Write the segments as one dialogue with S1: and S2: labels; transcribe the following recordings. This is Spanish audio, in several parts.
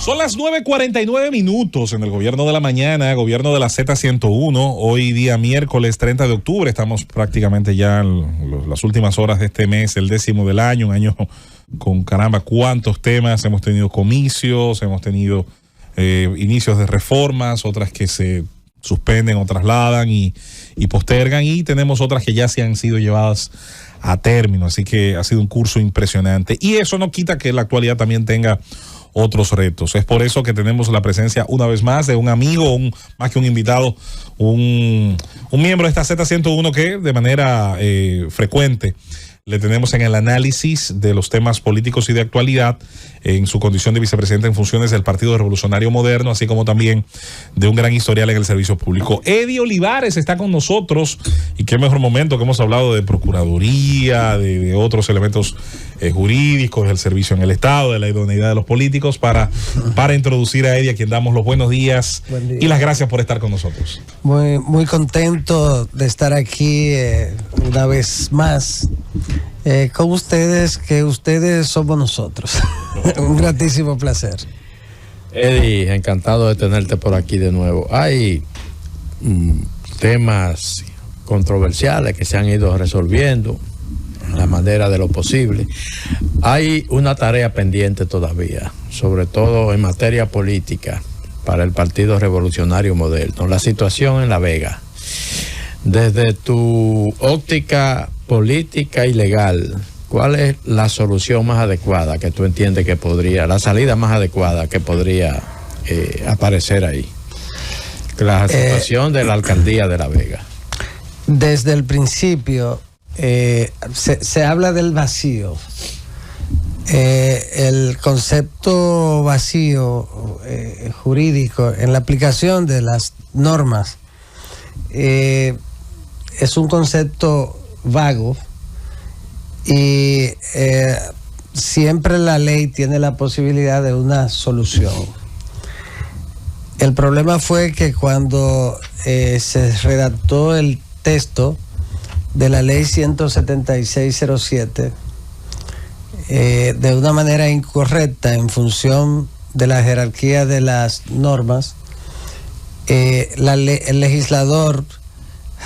S1: Son las 9:49 en el Gobierno de la Mañana, Gobierno de la Z101. Hoy día miércoles 30 de octubre. Estamos prácticamente ya en las últimas horas de este mes, el 10º del año. Un año con caramba, cuántos temas. Hemos tenido comicios, hemos tenido inicios de reformas, otras que se suspenden o trasladan y postergan, y tenemos otras que ya se han sido llevadas a término. Así que ha sido un curso impresionante. Y eso no quita que la actualidad también tenga otros retos. Es por eso que tenemos la presencia una vez más de un amigo, más que un invitado, un miembro de esta Z101 que de manera frecuente le tenemos en el análisis de los temas políticos y de actualidad en su condición de vicepresidente en funciones del Partido Revolucionario Moderno, así como también de un gran historial en el servicio público. Eddie Olivares está con nosotros, y qué mejor momento que hemos hablado de procuraduría, de otros elementos jurídicos, del servicio en el Estado, de la idoneidad de los políticos, para introducir a Eddie, a quien damos los buenos días y las gracias por estar con nosotros.
S2: Muy, muy contento de estar aquí una vez más con ustedes, que ustedes somos nosotros. Un gratísimo placer.
S3: Eddie, encantado de tenerte por aquí de nuevo. Hay temas controversiales que se han ido resolviendo en la manera de lo posible. Hay una tarea pendiente todavía, sobre todo en materia política, para el Partido Revolucionario Moderno. La situación en La Vega. Desde tu óptica política y legal, ¿cuál es la solución más adecuada que tú entiendes que podría, la salida más adecuada que podría aparecer ahí? La situación de la alcaldía de La Vega.
S2: Desde el principio se habla del vacío. El concepto vacío jurídico en la aplicación de las normas es un concepto vago, y siempre la ley tiene la posibilidad de una solución. El problema fue que cuando se redactó el texto de la ley 17607 de una manera incorrecta en función de la jerarquía de las normas, el legislador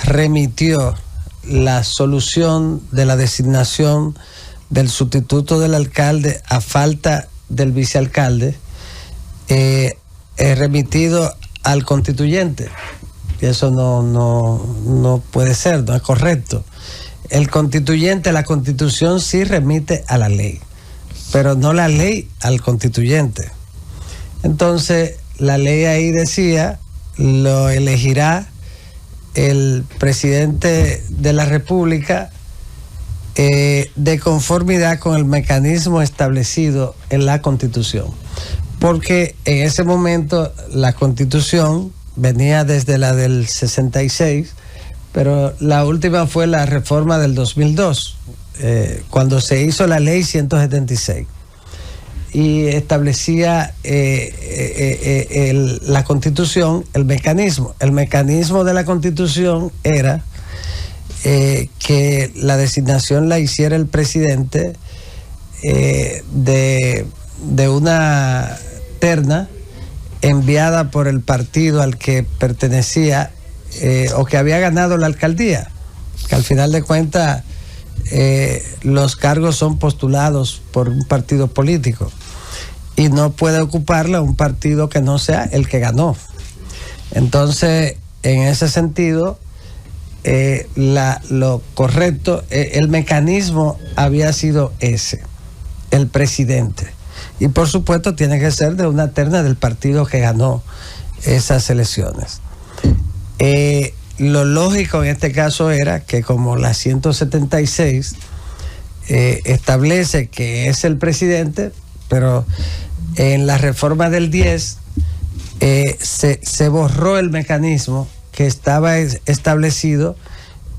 S2: remitió la solución de la designación del sustituto del alcalde a falta del vicealcalde, remitido al constituyente. Y eso no puede ser, no es correcto. El constituyente, la constitución sí remite a la ley, pero no la ley al constituyente. Entonces, la ley ahí decía, lo elegirá el presidente de la República de conformidad con el mecanismo establecido en la Constitución, porque en ese momento la Constitución venía desde la del 66, pero la última fue la reforma del 2002, cuando se hizo la ley 176 y establecía la Constitución, el mecanismo de la Constitución era que la designación la hiciera el presidente de una terna enviada por el partido al que pertenecía o que había ganado la alcaldía, que al final de cuentas los cargos son postulados por un partido político y no puede ocuparla un partido que no sea el que ganó. Entonces, en ese sentido, lo correcto, el mecanismo había sido ese, el presidente. Y por supuesto tiene que ser de una terna del partido que ganó esas elecciones. Lo lógico en este caso era que, como la 176 establece que es el presidente, pero en la reforma del 10 se borró el mecanismo que estaba establecido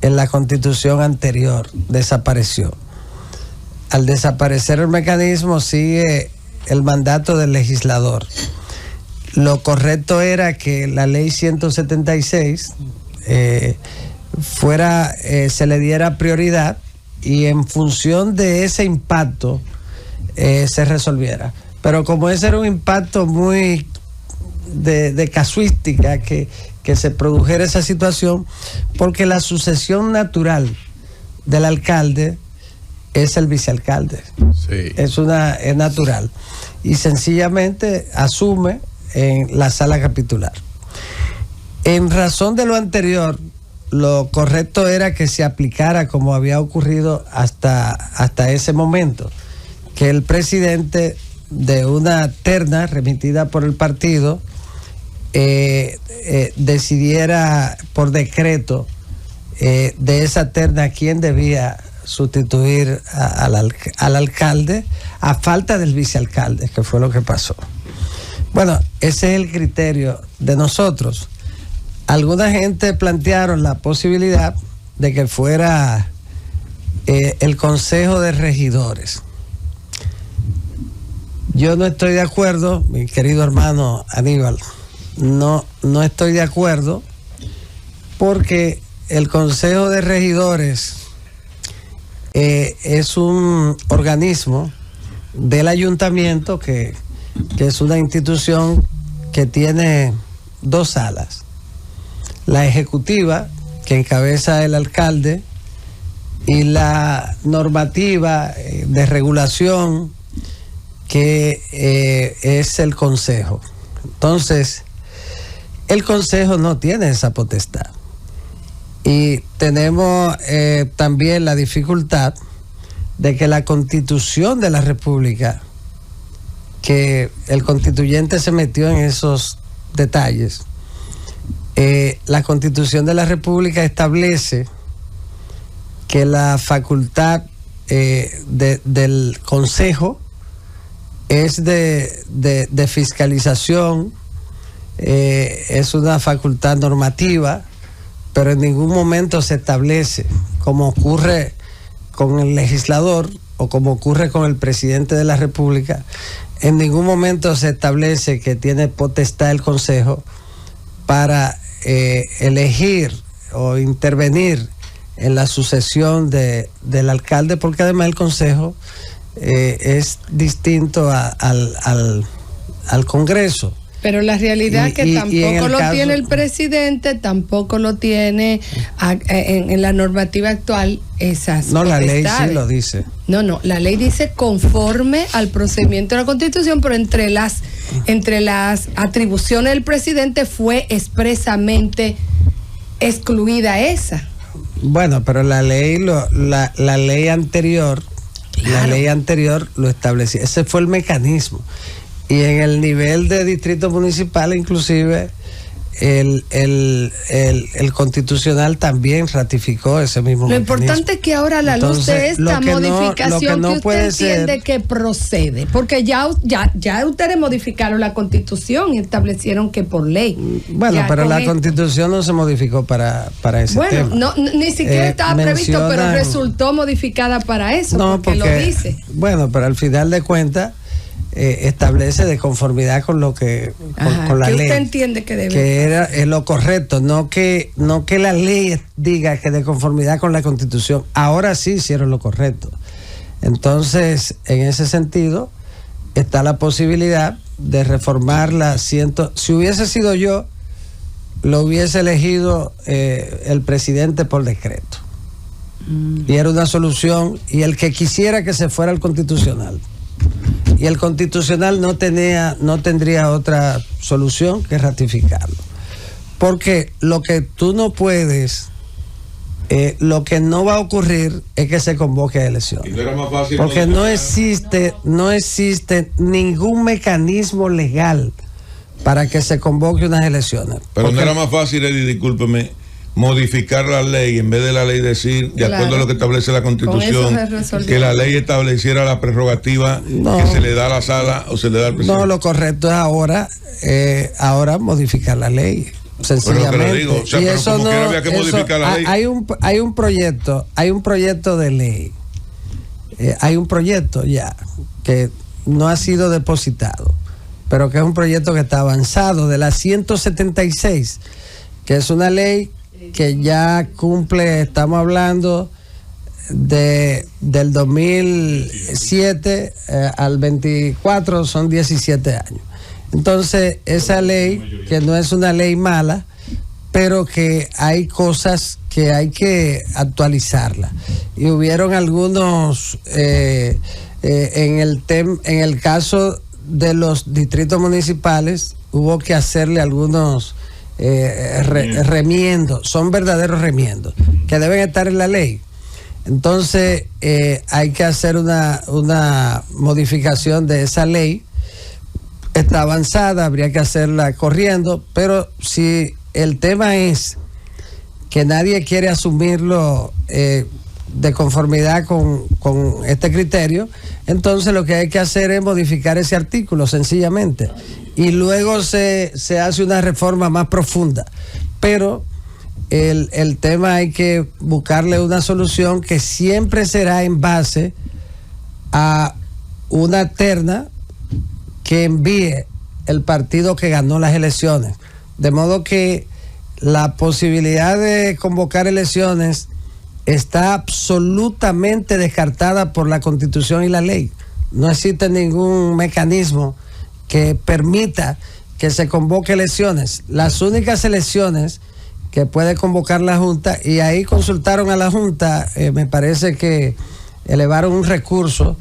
S2: en la Constitución anterior, desapareció. Al desaparecer el mecanismo, sigue el mandato del legislador. Lo correcto era que la ley 176 se le diera prioridad y en función de ese impacto se resolviera. Pero como ese era un impacto muy de casuística que se produjera esa situación, porque la sucesión natural del alcalde es el vicealcalde.
S3: Sí.
S2: Es natural. Y sencillamente asume en la sala capitular. En razón de lo anterior, lo correcto era que se aplicara como había ocurrido hasta ese momento, que el presidente de una terna remitida por el partido decidiera por decreto de esa terna quién debía sustituir al alcalde a falta del vicealcalde, que fue lo que pasó. Bueno, ese es el criterio de nosotros. Alguna gente plantearon la posibilidad de que fuera el Consejo de Regidores. Yo no estoy de acuerdo, mi querido hermano Aníbal, no estoy de acuerdo, porque el Consejo de Regidores es un organismo del ayuntamiento que es una institución que tiene dos salas: la ejecutiva, que encabeza el alcalde, y la normativa de regulación, que es el consejo. Entonces, el consejo no tiene esa potestad. Y tenemos también la dificultad de que la Constitución de la República, que el constituyente se metió en esos detalles, la Constitución de la República establece que la facultad del Consejo es de fiscalización, es una facultad normativa, pero en ningún momento se establece, como ocurre con el legislador o como ocurre con el presidente de la República, en ningún momento se establece que tiene potestad el Consejo para elegir o intervenir en la sucesión del alcalde, porque además el Consejo es distinto al Congreso.
S4: Pero la realidad es que tampoco lo tiene el presidente, tampoco lo tiene en la normativa actual esas
S2: No,
S4: potestades.
S2: la ley sí lo dice.
S4: No, la ley dice conforme al procedimiento de la Constitución, pero entre las atribuciones del presidente fue expresamente excluida esa.
S2: Bueno, pero la ley anterior,
S4: Claro.
S2: la ley anterior lo establecía. Ese fue el mecanismo. Y en el nivel de distrito municipal, inclusive, el constitucional también ratificó ese mismo mecanismo.
S4: Lo importante es que ahora, a la luz de esta modificación, que usted entiende que procede, porque ya ustedes modificaron la Constitución y establecieron que por ley.
S2: Bueno, pero la Constitución no se modificó para ese tema.
S4: Bueno, ni siquiera estaba previsto, pero resultó modificada para eso, porque lo dice.
S2: Bueno, pero al final de cuentas establece de conformidad con lo que con la
S4: ¿qué
S2: ley.
S4: Usted entiende que debe,
S2: que es lo correcto, no que la ley diga que de conformidad con la Constitución. Ahora sí hicieron lo correcto. Entonces, en ese sentido, está la posibilidad de reformarla. Si hubiese sido yo, lo hubiese elegido el presidente por decreto. Y era una solución, y el que quisiera que se fuera al Constitucional. Y el Constitucional no tendría otra solución que ratificarlo. Porque lo que tú no puedes, lo que no va a ocurrir es que se convoque a elecciones. Porque no existe ningún mecanismo legal para que se convoque unas elecciones.
S5: Pero
S2: porque
S5: no era más fácil, Eddie, discúlpeme, modificar la ley, en vez de la ley decir, de acuerdo a lo que establece la Constitución, que la ley estableciera la prerrogativa que se le da a la sala o se le da al presidente.
S2: No, lo correcto es ahora modificar la ley, sencillamente.
S5: Pero digo, o sea,
S2: y
S5: pero
S2: eso
S5: como
S2: no,
S5: quiera había que modificar la ley.
S2: Hay un proyecto de ley, hay un proyecto ya que no ha sido depositado, pero que es un proyecto que está avanzado, de la 176, que es una ley que ya cumple, estamos hablando del 2007 al 24 son 17 años. Entonces, esa ley, que no es una ley mala, pero que hay cosas que hay que actualizarla. Y hubieron algunos, en el caso de los distritos municipales, hubo que hacerle algunos remiendos, son verdaderos remiendos, que deben estar en la ley. Entonces, hay que hacer una modificación de esa ley. Está avanzada, habría que hacerla corriendo, pero si el tema es que nadie quiere asumirlo de conformidad con este criterio, entonces lo que hay que hacer es modificar ese artículo sencillamente, y luego se hace una reforma más profunda. Pero el tema hay que buscarle una solución que siempre será en base a una terna que envíe el partido que ganó las elecciones. De modo que la posibilidad de convocar elecciones está absolutamente descartada por la Constitución y la ley. No existe ningún mecanismo que permita que se convoque elecciones. Las únicas elecciones que puede convocar la Junta, y ahí consultaron a la Junta, me parece que elevaron un recurso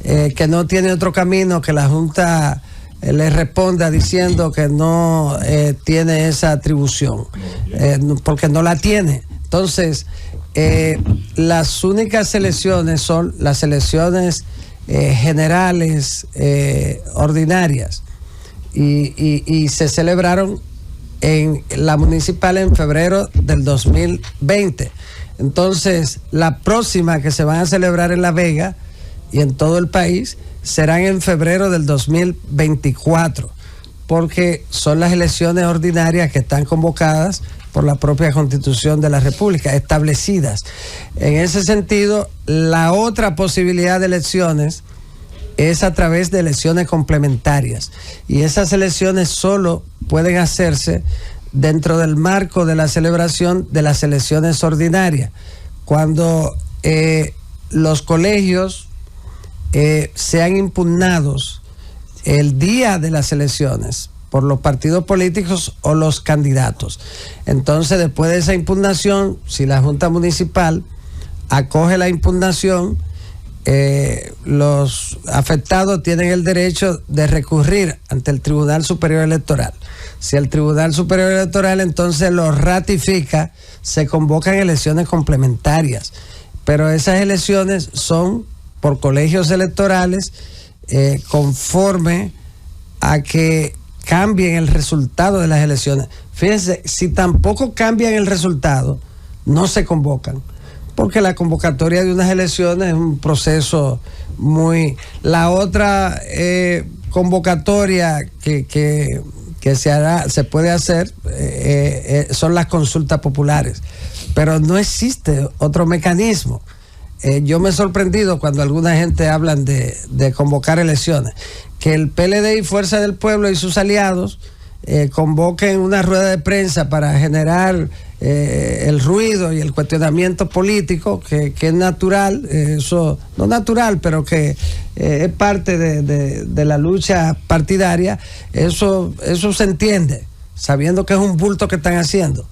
S2: que no tiene otro camino que la Junta le responda diciendo que no tiene esa atribución, porque no la tiene. Entonces, las únicas elecciones son las elecciones generales ordinarias, y se celebraron en la municipal en febrero del 2020. Entonces, la próxima que se van a celebrar en La Vega y en todo el país serán en febrero del 2024, porque son las elecciones ordinarias que están convocadas por la propia Constitución de la República, establecidas. En ese sentido, la otra posibilidad de elecciones es a través de elecciones complementarias, y esas elecciones solo pueden hacerse dentro del marco de la celebración de las elecciones ordinarias, cuando los colegios sean impugnados el día de las elecciones por los partidos políticos o los candidatos. Entonces, después de esa impugnación, si la Junta Municipal acoge la impugnación, los afectados tienen el derecho de recurrir ante el Tribunal Superior Electoral. Si el Tribunal Superior Electoral entonces lo ratifica, se convocan elecciones complementarias, pero esas elecciones son por colegios electorales, conforme a que cambien el resultado de las elecciones. Fíjense, si tampoco cambian el resultado, no se convocan, porque la convocatoria de unas elecciones es un proceso muy... La otra convocatoria que se puede hacer son las consultas populares, pero no existe otro mecanismo. Yo me he sorprendido cuando alguna gente hablan de convocar elecciones, que el PLD y Fuerza del Pueblo y sus aliados convoquen una rueda de prensa para generar el ruido y el cuestionamiento político que es natural, eso no natural, pero que es parte de la lucha partidaria. Eso se entiende, sabiendo que es un bulto que están haciendo,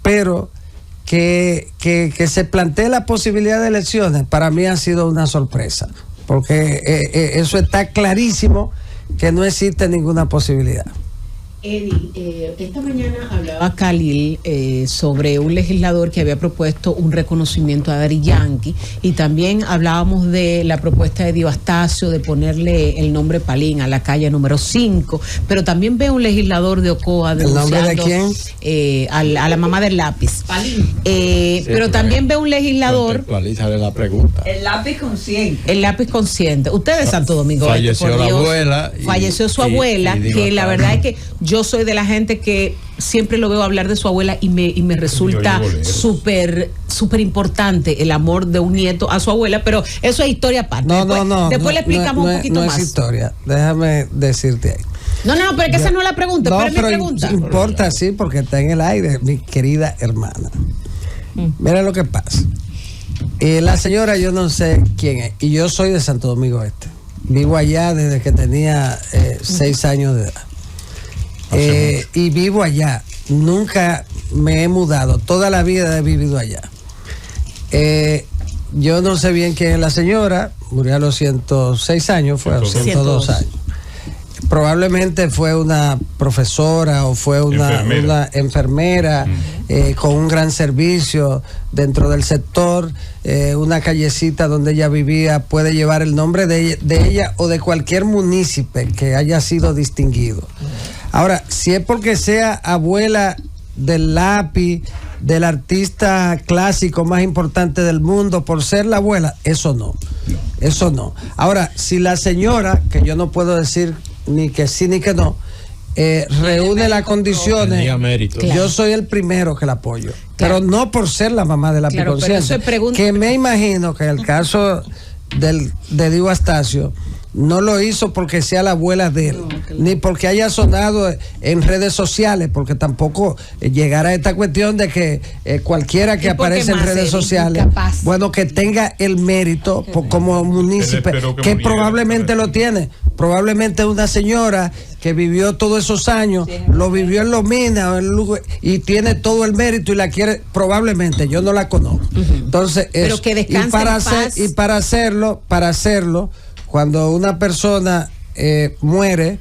S2: pero que se plantee la posibilidad de elecciones, para mí ha sido una sorpresa, porque eso está clarísimo que no existe ninguna posibilidad.
S6: Eddie, esta mañana hablaba Khalil sobre un legislador que había propuesto un reconocimiento a Daddy Yankee, y también hablábamos de la propuesta de Dio Astacio de ponerle el nombre Palín a la calle número 5, pero también veo un legislador de Ocoa denunciando... ¿El nombre de quién? A la mamá del lápiz. Palín. Pero también veo un legislador...
S3: La pregunta.
S6: El lápiz consciente. El lápiz consciente. Ustedes de Santo Domingo.
S3: Falleció la abuela.
S6: Falleció su abuela, que la verdad es que yo soy de la gente que siempre lo veo hablar de su abuela y me resulta súper importante el amor de un nieto a su abuela, pero eso es historia aparte. Después le explicamos un poquito más.
S2: No es historia, déjame decirte ahí.
S6: No, pero es que esa no es la pregunta, pero es mi pregunta.
S2: Importa, sí, porque está en el aire, mi querida hermana. Mira lo que pasa. La señora, yo no sé quién es, y yo soy de Santo Domingo Este. Vivo allá desde que tenía 6 años de edad. Y vivo allá. Nunca me he mudado. Toda la vida he vivido allá. Yo no sé bien quién es la señora. Murió a los 106 años, fue a los 102 años. Probablemente fue una profesora o fue una enfermera con un gran servicio dentro del sector. Una callecita donde ella vivía puede llevar el nombre de ella o de cualquier municipio que haya sido distinguido. Ahora, si es porque sea abuela del lápiz, del artista clásico más importante del mundo, por ser la abuela, eso no. Eso no. Ahora, si la señora, que yo no puedo decir ni que sí ni que no, reúne las condiciones, yo soy el primero que la apoyo. Pero no por ser la mamá de la Consciente. Que me imagino que el caso de Dio Astacio no lo hizo porque sea la abuela de él, ni porque haya sonado en redes sociales, porque tampoco llegará a esta cuestión de que cualquiera que aparece en redes sociales, bueno, que tenga el mérito como municipio, que probablemente lo tiene. Probablemente una señora que vivió todos esos años, lo vivió en Los Minas y tiene todo el mérito y la quiere, probablemente, yo no la conozco. Entonces,
S6: pero que descanse
S2: y para hacerlo, cuando una persona muere,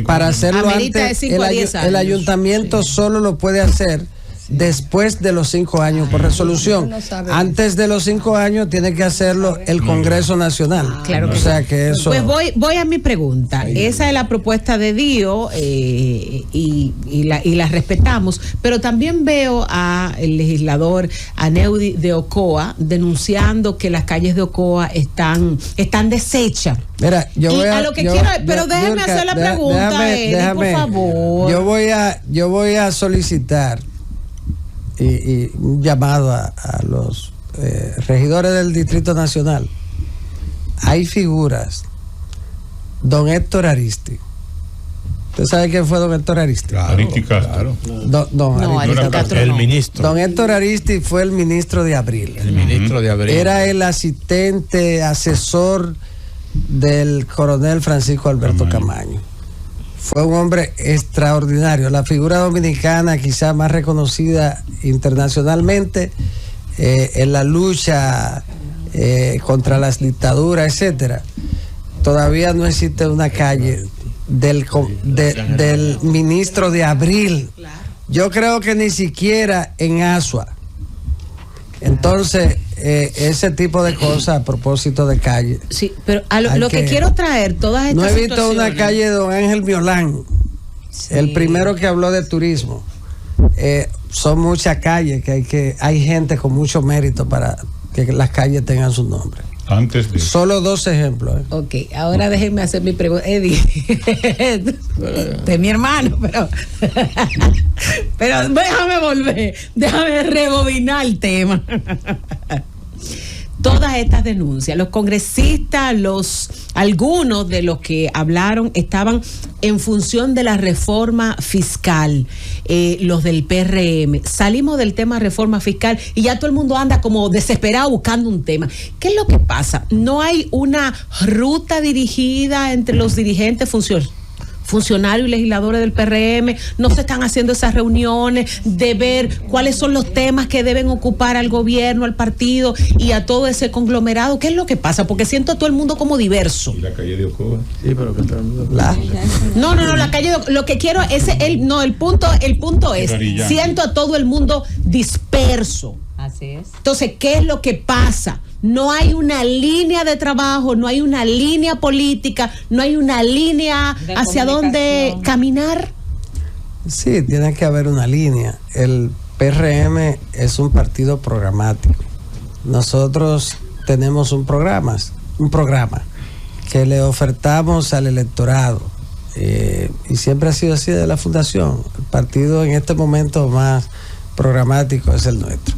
S2: para hacerlo antes, el ayuntamiento solo lo puede hacer después de los 5 años por resolución. Antes de los 5 años tiene que hacerlo el Congreso Nacional.
S6: Claro.
S2: O sea que eso.
S6: Pues voy a mi pregunta. Esa es la propuesta de Dio y la respetamos, pero también veo al legislador Aneudi de Ocoa denunciando que las calles de Ocoa están deshechas.
S2: Mira,
S6: déjeme hacer la pregunta, Eddie, por favor.
S2: Yo voy a solicitar y un llamado a los regidores del Distrito Nacional. Hay figuras. Don Héctor Aristi. ¿Usted sabe quién fue don Héctor Aristi?
S5: Claro.
S3: El ministro.
S2: Don Héctor Aristi fue el ministro de Abril. Era el asistente, asesor del coronel Francisco Alberto Camaño. Fue un hombre extraordinario, la figura dominicana quizá más reconocida internacionalmente en la lucha contra las dictaduras, etcétera. Todavía no existe una calle del ministro de Abril. Yo creo que ni siquiera en Asua. Entonces, ese tipo de cosas a propósito de calle.
S6: Sí, pero lo que quiero traer todas estas
S2: situaciones. No he visto una calle de don Ángel Miolán, el primero que habló de turismo. Son muchas calles que hay gente con mucho mérito para que las calles tengan su nombre. Solo 2 ejemplos.
S6: Ok, ahora déjenme hacer mi pregunta. Eddie, de mi hermano, pero déjame rebobinar el tema. Todas estas denuncias, los congresistas, algunos de los que hablaron estaban en función de la reforma fiscal, los del PRM. Salimos del tema reforma fiscal y ya todo el mundo anda como desesperado buscando un tema. ¿Qué es lo que pasa? No hay una ruta dirigida entre los dirigentes funcionarios y legisladores del PRM, no se están haciendo esas reuniones de ver cuáles son los temas que deben ocupar al gobierno, al partido y a todo ese conglomerado. ¿Qué es lo que pasa? Porque siento a todo el mundo como diverso.
S5: ¿Y la calle de Ocoa? Sí, pero que
S6: No, la calle de Ocoa, lo que quiero es el punto es, siento a todo el mundo disperso.
S7: Así es.
S6: Entonces, ¿qué es lo que pasa? No hay una línea de trabajo, no hay una línea política, no hay una línea hacia dónde caminar.
S2: Sí, tiene que haber una línea. El PRM es un partido programático. Nosotros tenemos un programa que le ofertamos al electorado. Y siempre ha sido así de la fundación. El partido en este momento más programático es el nuestro.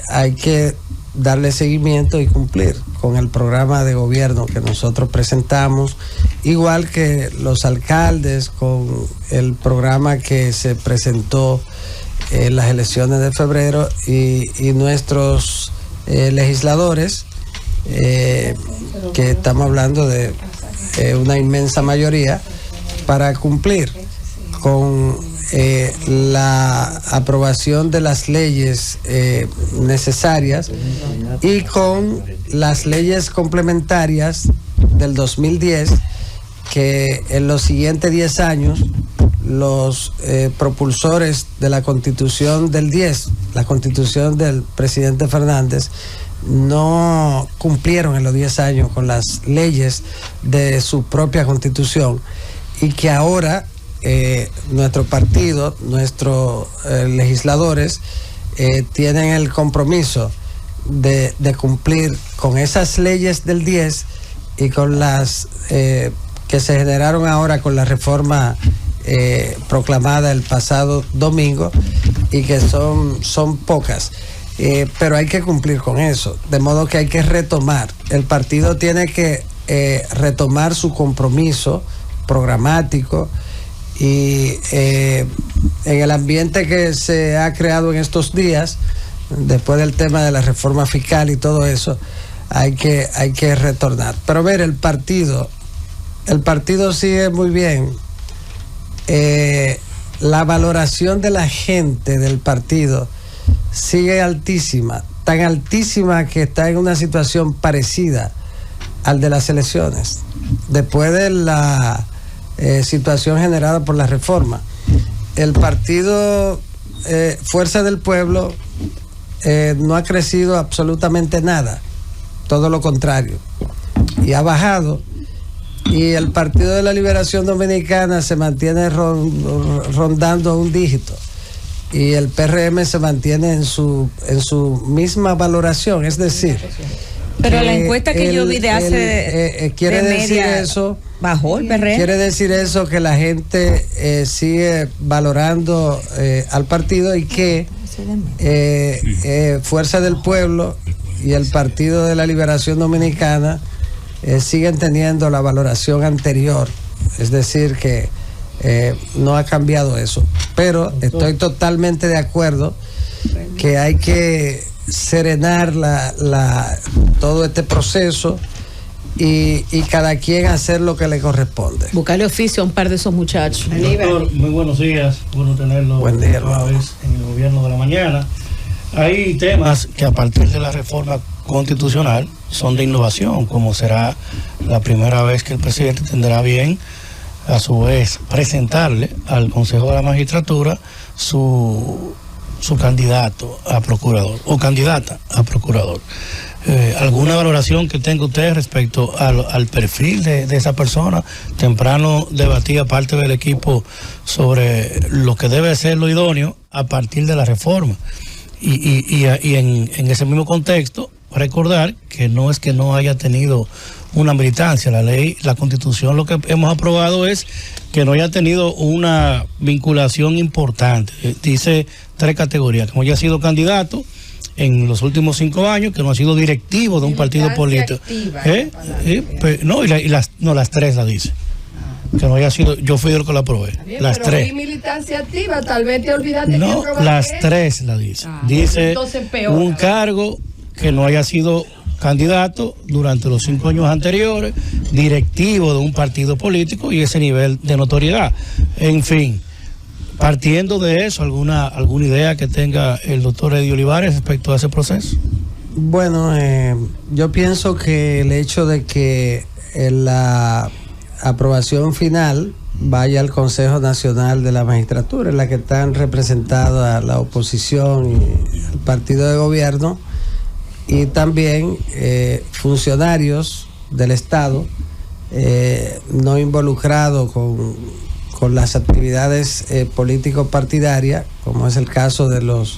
S2: Hay que darle seguimiento y cumplir con el programa de gobierno que nosotros presentamos, igual que los alcaldes con el programa que se presentó las elecciones de febrero y nuestros legisladores, que estamos hablando de una inmensa mayoría, para cumplir con la aprobación de las leyes necesarias y con las leyes complementarias del 2010, que en los siguientes 10 años los propulsores de la Constitución del 10, la Constitución del presidente Fernández, no cumplieron en los 10 años con las leyes de su propia Constitución, y que ahora nuestro partido, nuestros legisladores tienen el compromiso de cumplir con esas leyes del 10 y con las que se generaron ahora con la reforma proclamada el pasado domingo, y que son pocas, pero hay que cumplir con eso, de modo que hay que retomar. El partido tiene que retomar su compromiso programático, y en el ambiente que se ha creado en estos días, después del tema de la reforma fiscal y todo eso, hay que retornar. Pero ver, el partido sigue muy bien. La valoración de la gente del partido sigue altísima, tan altísima que está en una situación parecida al de las elecciones, después de la situación generada por la reforma. El partido Fuerza del Pueblo no ha crecido absolutamente nada, todo lo contrario, y ha bajado. Y el Partido de la Liberación Dominicana se mantiene rondando un dígito, y el PRM se mantiene en su misma valoración, es decir,
S7: pero la encuesta que yo vi de hace
S2: quiere decir eso,
S7: bajó el PRM.
S2: Quiere decir eso, que la gente sigue valorando al partido, y que Fuerza del Pueblo y el Partido de la Liberación Dominicana siguen teniendo la valoración anterior, es decir, que no ha cambiado eso. Pero estoy totalmente de acuerdo que hay que serenar todo este proceso y cada quien hacer lo que le corresponde.
S6: Buscarle oficio a un par de esos muchachos.
S8: Doctor, muy buenos días, bueno tenerlo
S2: Buen día,
S8: otra vez en el gobierno de la mañana. Hay temas que a partir de la reforma constitucional son de innovación, como será la primera vez que el presidente tendrá bien, a su vez, presentarle al Consejo de la Magistratura su candidato a procurador o candidata a procurador. ¿Alguna valoración que tenga usted respecto al perfil de esa persona? Temprano debatía parte del equipo sobre lo que debe ser lo idóneo a partir de la reforma. Y en ese mismo contexto, recordar que no es que no haya tenido una militancia. La ley, la Constitución, lo que hemos aprobado es que no haya tenido una vinculación importante. Dice 3 categorías: que no haya sido candidato en los últimos 5 años, que no ha sido directivo de un partido político. Las 3 la dice. Que no haya sido, yo fui el que la aprobé.
S4: Bien,
S8: las
S4: pero
S8: 3.
S4: hay militancia activa, tal vez te olvidaste.
S8: No, las 3 la dice. Dice un cargo que no haya sido candidato durante los 5 años anteriores, directivo de un partido político y ese nivel de notoriedad. En fin, partiendo de eso, ¿alguna idea que tenga el doctor Eddie Olivares respecto a ese proceso?
S2: Bueno, yo pienso que el hecho de que la aprobación final vaya al Consejo Nacional de la Magistratura, en la que están representadas la oposición y el partido de gobierno, y también funcionarios del Estado no involucrados con las actividades político-partidarias, como es el caso de los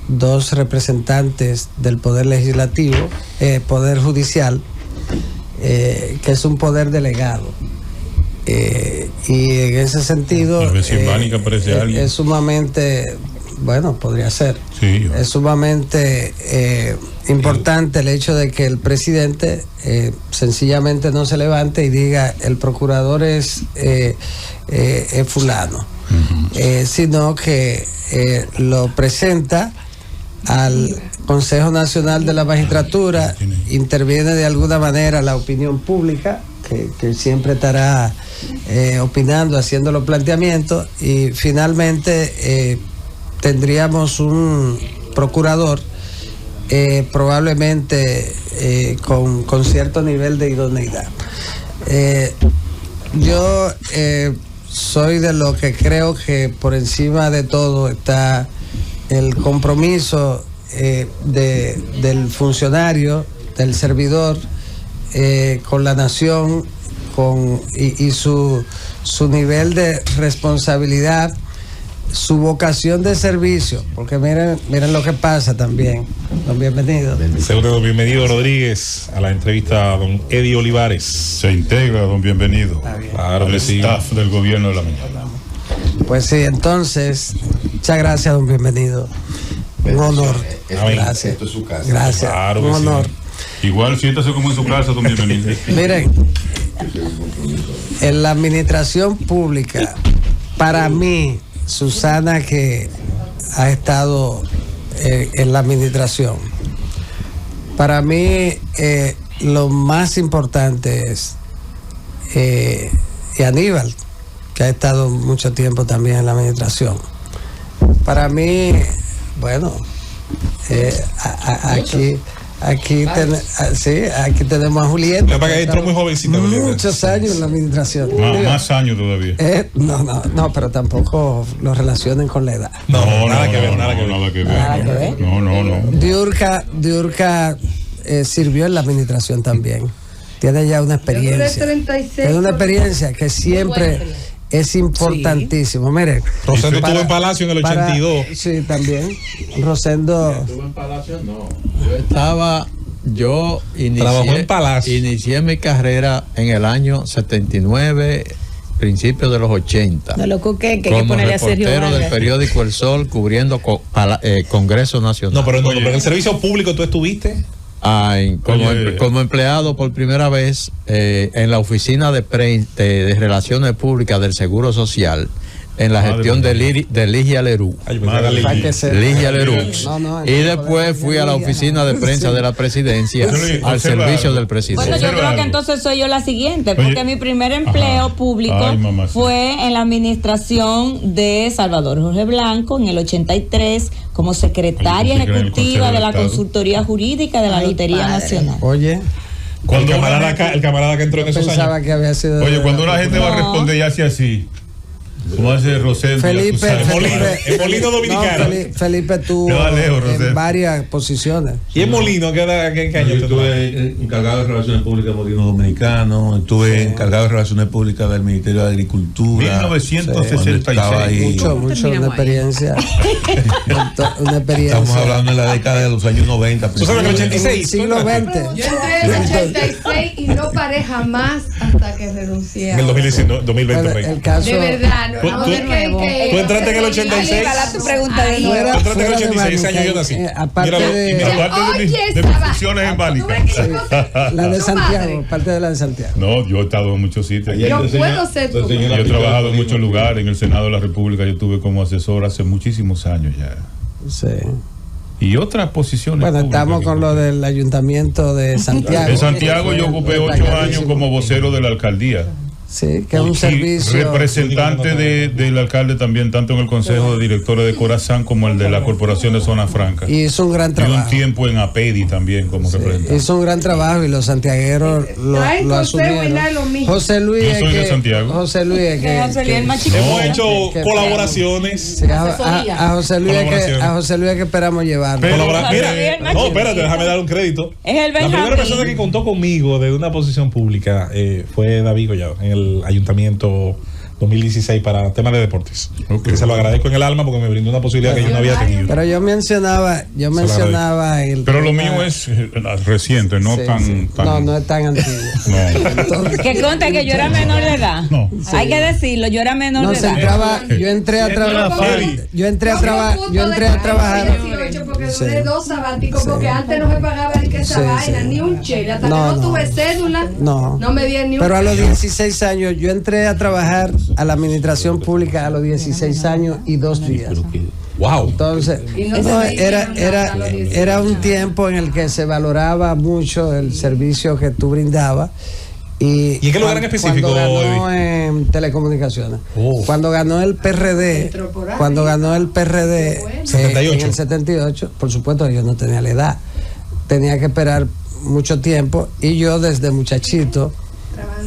S2: 2 representantes del Poder Legislativo, Poder Judicial, que es un poder delegado. Y en ese sentido es sumamente, bueno, podría ser.
S5: Sí,
S2: es sumamente importante el hecho de que el presidente sencillamente no se levante y diga el procurador es fulano, sino que lo presenta al Consejo Nacional de la Magistratura, interviene de alguna manera la opinión pública, que siempre estará opinando, haciendo los planteamientos, y finalmente tendríamos un procurador probablemente con cierto nivel de idoneidad. Yo soy de lo que creo que por encima de todo está el compromiso del funcionario, del servidor, con la nación, y su nivel de responsabilidad, su vocación de servicio, porque miren lo que pasa también. Don Bienvenido.
S1: Don Bienvenido Rodríguez a la entrevista a don Eddie Olivares.
S9: Se integra, don Bienvenido,
S1: claro,
S9: al staff del gobierno de la mañana.
S2: Pues sí, entonces, muchas gracias, don Bienvenido. Un honor. Gracias.
S9: Esto es su casa.
S2: Gracias.
S1: Claro,
S2: un honor.
S9: Sí. Igual siéntase como en su casa, don Bienvenido.
S2: Miren, en la administración pública, para mí, Susana, que ha estado en la administración, para mí lo más importante es, y Aníbal, que ha estado mucho tiempo también en la administración, para mí, bueno, aquí tenemos a Julieta.
S1: Para que entró muy jovencita.
S2: Muchos años en la administración.
S9: Más años todavía.
S2: No, pero tampoco lo relacionen con la edad.
S1: Nada que ver.
S9: No.
S2: Diurka sirvió en la administración también. Tiene ya una experiencia. Tiene una experiencia que siempre es importantísimo. Sí. Miren,
S1: Rosendo estuvo en Palacio en el 82.
S2: Sí, también. Rosendo.
S3: Estuvo en Palacio, no. Yo
S1: trabajó en Palacio.
S3: Inicié mi carrera en el año 79, principios de los 80.
S7: No lo coqué, que
S3: como
S7: ponerle a Sergio
S3: reportero del periódico El Sol, cubriendo Congreso Nacional.
S1: No, pero en el servicio público tú estuviste.
S3: Como empleado por primera vez en la oficina de Relaciones Públicas del Seguro Social, en la gestión de Ligia Leroux. Ligia Leroux. Y después fui a la oficina de prensa de la presidencia al servicio del presidente.
S7: Bueno, yo creo que entonces soy yo la siguiente, porque mi primer empleo público fue en la administración de Salvador Jorge Blanco en el 83 como secretaria ejecutiva de la Consultoría Jurídica de la Lotería Nacional.
S2: Oye.
S1: Cuando el camarada que entró en esos
S2: pensaba
S1: años.
S2: Que había sido.
S9: Oye, cuando una gente va a responder ya hace así. ¿Cómo hace Rosendo?
S2: Felipe
S1: Molino dominicano.
S2: Felipe tuvo en varias posiciones.
S1: ¿Y en Molino qué año?
S5: Yo estuve encargado de Relaciones Públicas de Molino Dominicano, estuve encargado de Relaciones Públicas del Ministerio de Agricultura.
S9: 1966.
S2: Mucho, una experiencia. Una experiencia.
S5: Estamos hablando en la década de los años 90.
S1: ¿Tú sabes que el 86?
S2: Siglo XX.
S4: Yo entré en el 86 y no paré jamás hasta que renuncié.
S1: En el 2020.
S2: El caso,
S4: de verdad,
S1: ¿Tú entraste en el 86?
S7: Tu pregunta de
S1: ¿Tú entraste en el 86? Años yo nací.
S2: Aparte
S9: de funciones en Bánica.
S2: La de Santiago, parte de la de Santiago.
S9: No, yo he estado en muchos sitios.
S4: Yo puedo ser tu.
S9: Yo he trabajado en muchos lugares. En el Senado de la República yo estuve como asesor hace muchísimos años ya.
S2: Sí.
S9: Y otras posiciones.
S2: Bueno, estamos con lo del Ayuntamiento de Santiago.
S9: En Santiago yo ocupé 8 años como vocero de la alcaldía.
S2: Sí, que es un servicio.
S9: Representante del alcalde también, tanto en el Consejo de Directores de Corazán como el de la Corporación de Zona Franca.
S2: Y hizo un gran trabajo.
S9: Y un tiempo en APEDI también como representante.
S2: Hizo un gran trabajo y los santiagueros lo asumieron. José Luis.
S9: Yo soy de Santiago.
S2: José Luis.
S1: Hemos hecho colaboraciones.
S2: A José Luis que esperamos llevar.
S1: No, espérate, déjame dar un crédito. La primera persona que contó conmigo de una posición pública fue David Collado en el Ayuntamiento 2016 para temas de deportes. Okay. Se lo agradezco en el alma porque me brindó una posibilidad que yo no había tenido.
S2: Pero yo mencionaba el...
S9: Pero lo mío es reciente, no tan...
S2: No es tan antiguo.
S7: Entonces, que conta que yo era menor de edad. No. Sí. Hay que decirlo, yo era menor de edad.
S2: Yo entré a trabajar.
S4: Porque duré 2 sabáticos, porque antes no me pagaba ni que esa vaina, ni un chela. Hasta que no tuve cédula, no me dieron ni un.
S2: Pero a los 16 años, yo entré a trabajar a la administración pública a los 16 años y 2 días.
S1: Wow.
S2: Entonces, era un tiempo en el que se valoraba mucho el servicio que tú brindabas.
S1: ¿Y en qué lugar en específico?
S2: Cuando ganó en telecomunicaciones. Cuando ganó el PRD, en el 78, por supuesto yo no tenía la edad, tenía que esperar mucho tiempo y yo desde muchachito,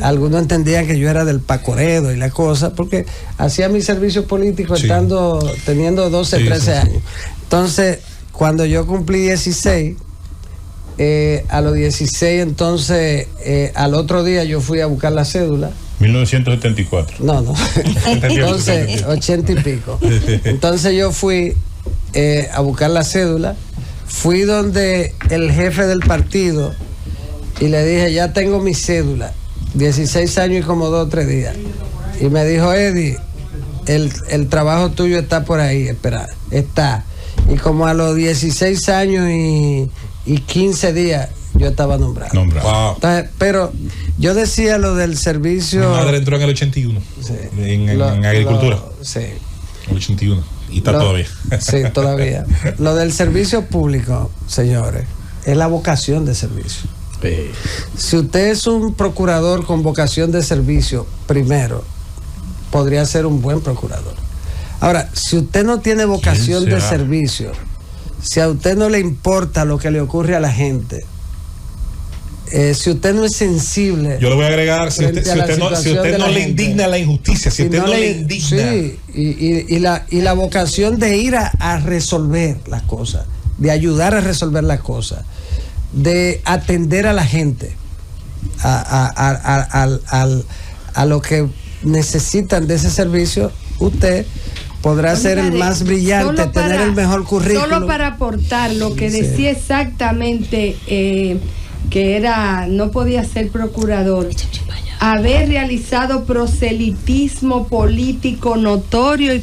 S2: algunos entendían que yo era del Pacoredo y la cosa, porque hacía mi servicio político teniendo 12, 13 años. Entonces, cuando yo cumplí 16, a los 16 entonces, al otro día yo fui a buscar la cédula.
S9: 1974.
S2: No. Entonces, 80 y pico. Entonces yo fui a buscar la cédula, fui donde el jefe del partido y le dije, ya tengo mi cédula, 16 años y como 2 o 3 días. Y me dijo, Eddie, el trabajo tuyo está por ahí, espera, está. Y como a los 16 años y 15 días yo estaba nombrado.
S1: Wow.
S2: Entonces, pero yo decía lo del servicio.
S1: Mi madre entró en el 81 en agricultura.
S2: Sí.
S1: El 81 y está todavía.
S2: Sí, todavía. Lo del servicio público, señores, es la vocación de servicio. Sí. Si usted es un procurador con vocación de servicio, primero, podría ser un buen procurador. Ahora, si usted no tiene vocación de servicio, si a usted no le importa lo que le ocurre a la gente, si usted no es sensible,
S1: yo le voy a agregar, si usted no le indigna la injusticia, si usted no le indigna,
S2: sí, y la vocación de ir a resolver las cosas, de ayudar a resolver las cosas, de atender a la gente, a lo que necesitan de ese servicio, usted podrá ser el más brillante, tener el mejor currículum.
S4: Solo para aportar lo que decía exactamente, que era, no podía ser procurador, haber realizado proselitismo político notorio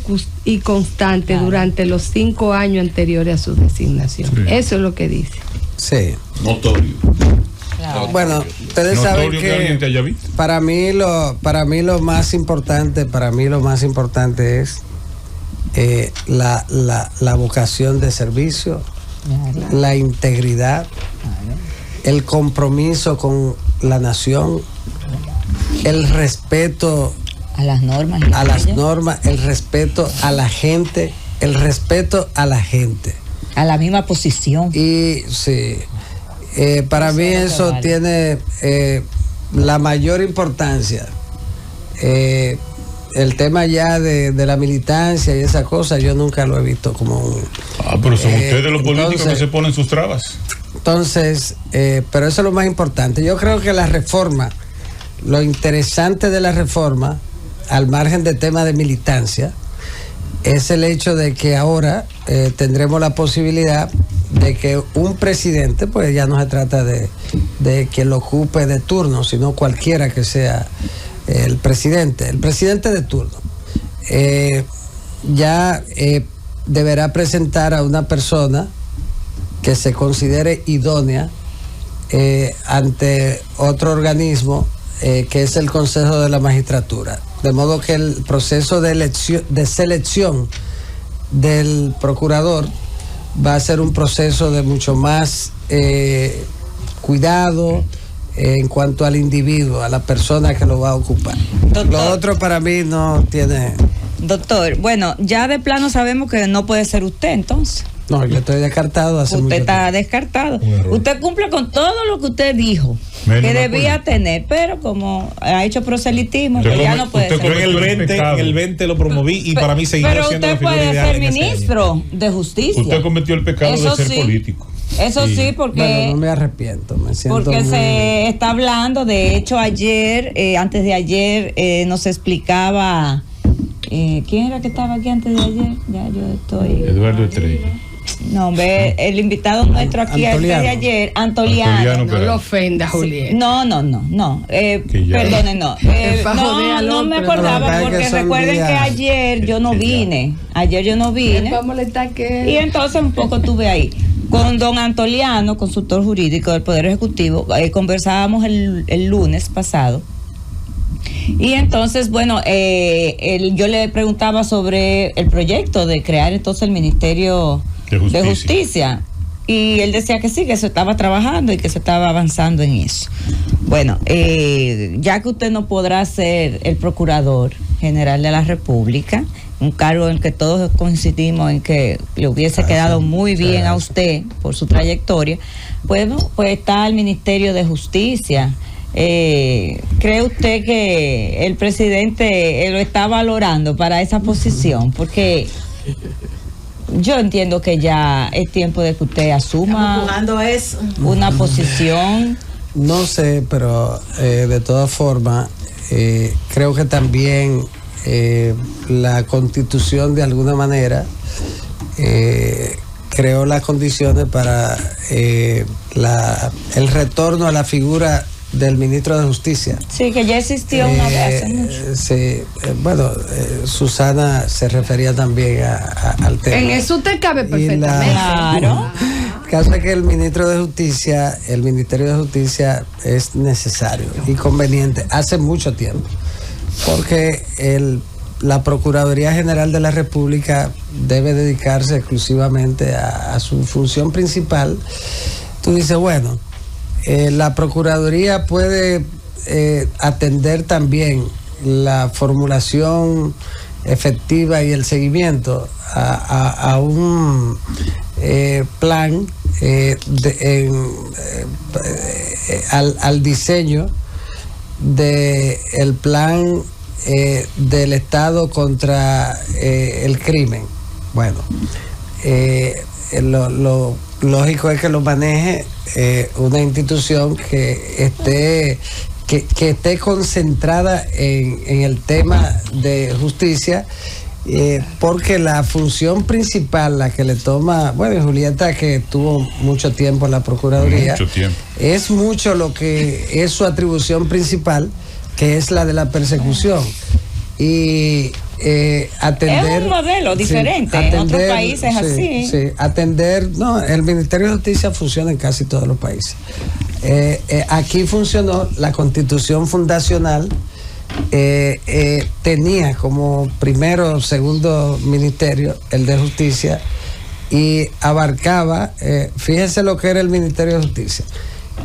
S4: y constante durante los 5 años anteriores a su designación. Sí. Eso es lo que dice.
S2: Sí.
S5: Notorio.
S2: Claro. Bueno, ustedes saben que para mí lo más importante es la vocación de servicio, la integridad, el compromiso con la nación, el respeto
S7: a las normas,
S2: el respeto a la gente,
S7: a la misma posición.
S2: Y sí, para mí eso tiene la mayor importancia. El tema ya de la militancia y esa cosa, yo nunca lo he visto como un...
S9: pero son ustedes los políticos que se ponen sus trabas.
S2: Entonces, pero eso es lo más importante. Yo creo que la reforma, lo interesante de la reforma, al margen del tema de militancia, es el hecho de que ahora tendremos la posibilidad de que un presidente, pues ya no se trata de que lo ocupe de turno, sino cualquiera que sea el presidente de turno, ya deberá presentar a una persona que se considere idónea ante otro organismo que es el Consejo de la Magistratura, de modo que el proceso de selección del procurador va a ser un proceso de mucho más cuidado en cuanto al individuo, a la persona que lo va a ocupar. Doctor, lo otro para mí no tiene...
S7: Doctor, bueno, ya de plano sabemos que no puede ser usted entonces.
S2: No, yo estoy descartado hace mucho tiempo.
S7: Usted está descartado. Usted cumple con todo lo que usted dijo que debía tener, pero como ha hecho proselitismo, pues ya no puede ser.
S1: Yo en el 20 lo promoví y para mí seguirá siendo la figura ideal.
S7: Pero usted puede ser ministro de justicia.
S9: Usted cometió el pecado de ser político.
S7: Eso sí, porque...
S2: Bueno, no me arrepiento, me siento
S7: porque se está hablando, de hecho ayer, antes de ayer, nos explicaba ¿Quién era que estaba aquí antes de ayer? Ya yo estoy.
S9: Eduardo Estrella.
S7: No, ve, el invitado nuestro aquí antes de ayer, Antoliano.
S4: No lo ofenda, Julieta.
S7: No. Perdonen, no. No me acordaba porque recuerden que ayer yo no vine.
S4: Para molestar que...
S7: Y entonces un poco estuve ahí. Con don Antoliano, consultor jurídico del Poder Ejecutivo, conversábamos el lunes pasado. Y entonces, bueno, yo le preguntaba sobre el proyecto de crear entonces el Ministerio de Justicia. Y él decía que sí, que se estaba trabajando y que se estaba avanzando en eso. Bueno, ya que usted no podrá ser el Procurador General de la República, un cargo en que todos coincidimos en que le hubiese quedado muy bien a usted por su trayectoria, pues está el Ministerio de Justicia. ¿Cree usted que el presidente lo está valorando para esa posición? Porque yo entiendo que ya es tiempo de que usted asuma una posición.
S2: No sé, pero de todas formas, creo que también la Constitución de alguna manera creó las condiciones para el retorno a la figura del ministro de Justicia.
S7: Sí, que ya existió una vez hace mucho.
S2: Sí, bueno, Susana se refería también al tema.
S4: En eso usted cabe perfectamente.
S7: Claro.
S2: El caso es que el Ministerio de Justicia es necesario y conveniente hace mucho tiempo, porque la Procuraduría General de la República debe dedicarse exclusivamente a su función principal. Tú dices, bueno, la Procuraduría puede atender también la formulación efectiva y el seguimiento a un plan al diseño del plan del Estado contra el crimen. Bueno, lo lógico es que lo maneje una institución que esté concentrada en el tema de justicia, porque la función principal, la que le toma, bueno, Julieta, que tuvo mucho tiempo en la Procuraduría, es mucho lo que es su atribución principal, que es la de la persecución. Y atender...
S7: Es un modelo diferente, en otros países así.
S2: Sí, el Ministerio de Justicia funciona en casi todos los países. Aquí funcionó la Constitución fundacional, tenía como primero o segundo ministerio el de Justicia, y abarcaba, fíjese lo que era el Ministerio de Justicia: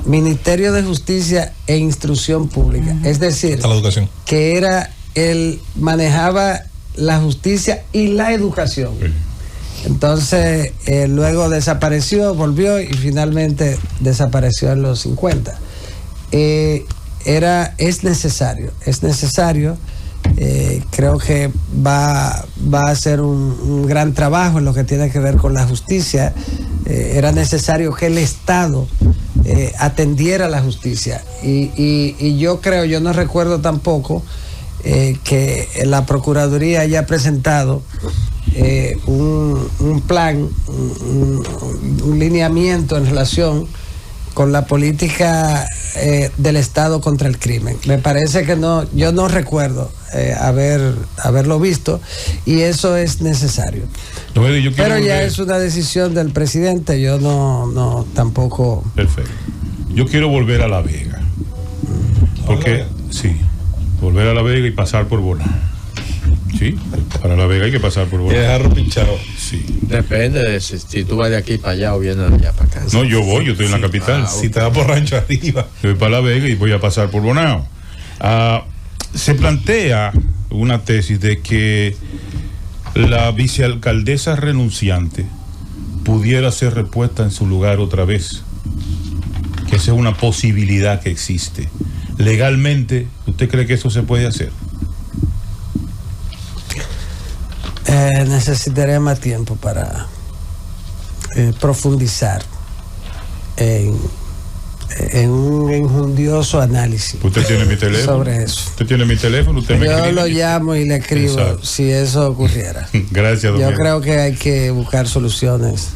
S2: Ministerio de Justicia e Instrucción Pública. Es decir,
S1: la educación,
S2: que era manejaba la justicia y la educación. Entonces, luego desapareció, volvió y finalmente desapareció en los 50. Es necesario. Creo que va a ser un gran trabajo en lo que tiene que ver con la justicia. Era necesario que el Estado atendiera la justicia. Y yo no recuerdo tampoco que la Procuraduría haya presentado un plan, un lineamiento en relación con la política del Estado contra el crimen. Me parece que yo no recuerdo haberlo visto, y eso es necesario. Pero ya es una decisión del presidente, yo no tampoco.
S9: Perfecto. Yo quiero volver a La Vega, porque volver a La Vega y pasar por Bonao. Sí, para La Vega hay que pasar por Bonao.
S1: Dejarlo pinchado.
S3: Sí. Depende de si tú vas de aquí para allá o vienes de allá para acá.
S9: No, yo estoy en la capital.
S1: Si te vas por Rancho Arriba.
S9: Yo voy para La Vega y voy a pasar por Bonao. Se plantea una tesis de que la vicealcaldesa renunciante pudiera ser repuesta en su lugar otra vez. Que esa es una posibilidad que existe. Legalmente, ¿usted cree que eso se puede hacer?
S2: Necesitaré más tiempo para profundizar en en un enjundioso análisis.
S9: Usted tiene mi teléfono.
S2: Sobre eso.
S9: Usted tiene mi teléfono. Usted
S2: Yo lo llamo y le escribo. Exacto. Si eso ocurriera.
S9: Gracias, don
S2: Yo
S9: Eddie.
S2: creo que hay que buscar soluciones